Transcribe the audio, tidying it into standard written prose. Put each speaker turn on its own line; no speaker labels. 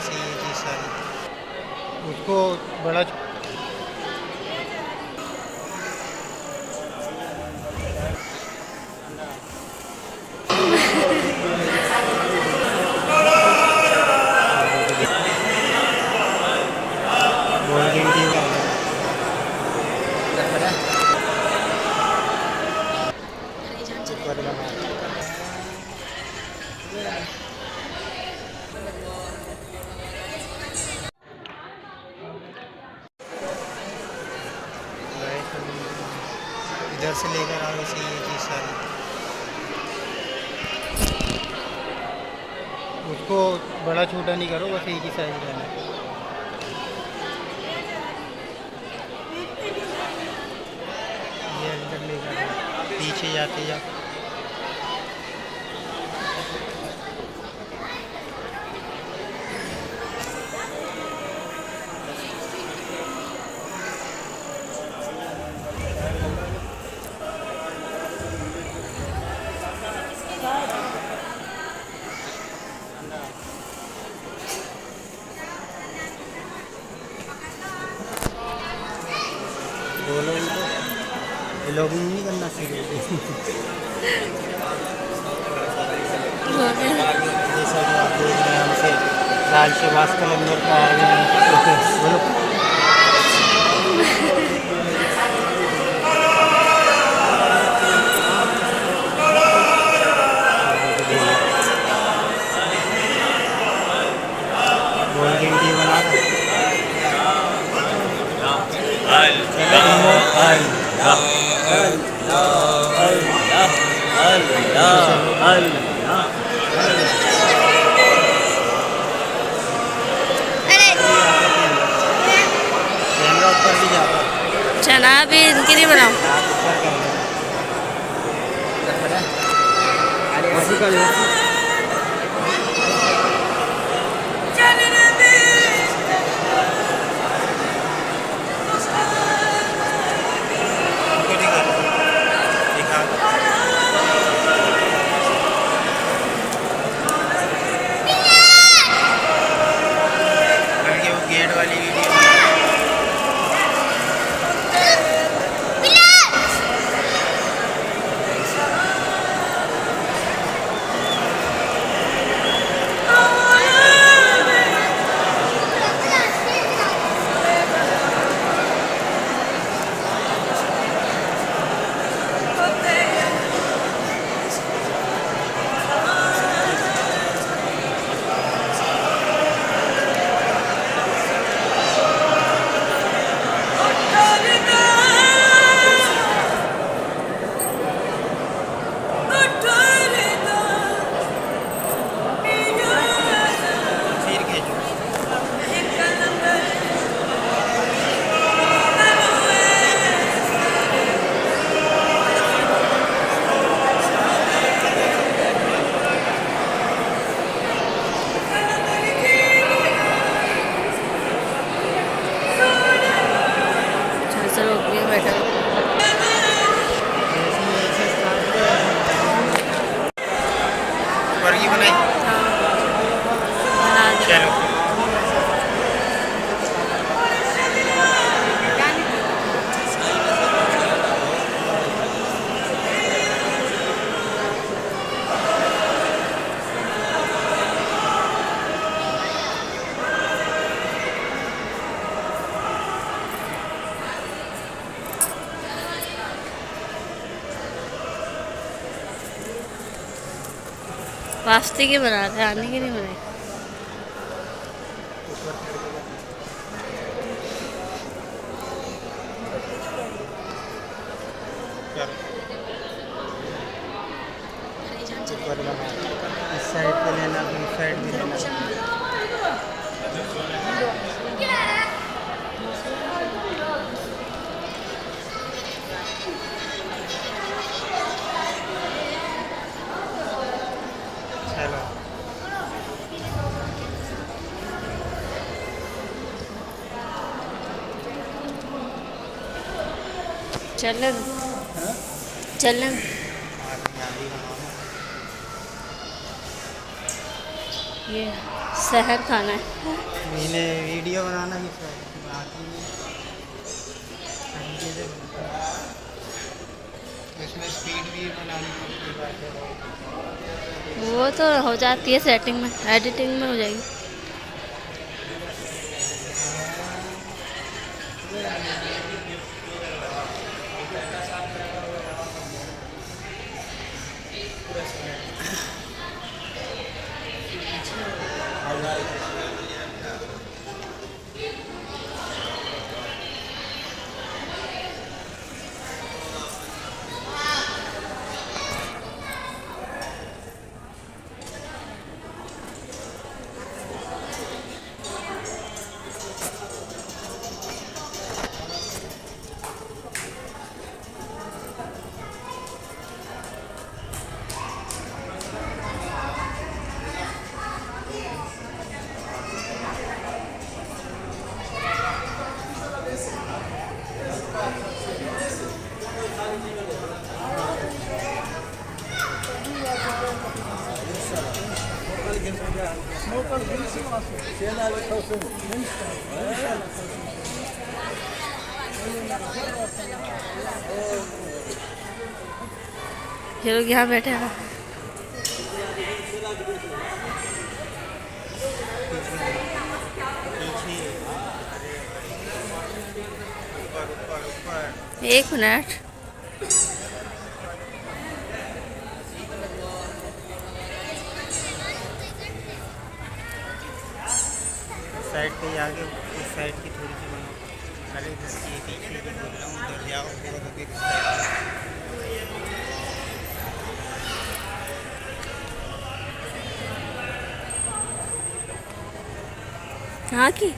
वैसे ये चीज़ सारी उसको बड़ा बॉल गिनती का ऊपर बना इधर से लेकर आओ इसे ये चीज़ सारी उसको बड़ा छोटा नहीं करो, बस एक ही साइज रहना। ये अंदर लेकर आओ, पीछे जाते जा बोलो उनको व्लॉगिंग नहीं करना सीखे ये सब आप देख रहे हैं हमसे लाल शहबाज कलंदर का बोलो बॉल गिनती बना कैमरा ऊपर भी जाता
चना भी इनकी नहीं बनाओ।
गेट वाली वीडियो वर्गी बनाई चलो
वास्ते के बनाते आने के नहीं बनाए।
ऊपर बना इस साइड पे लेना उस साइड भी लेना
चलन चलन ये शहर खाना है।
इन्हें वीडियो बनाना ही आती नहीं, सही चीज़ें बनती हैं। इसमें स्पीड भी बनानी पड़ती है।
वो तो हो जाती है सेटिंग में, एडिटिंग में हो जाएगी। ये लोग यहाँ बैठे हैं। एक मिनट।
साइड पे आगे उस साइड की थोड़ी सी बनाओ। अरे जिसकी पीछे की बोल रहा हूँ, उधर जाओ पूरा करके इस साइड।
हाँ की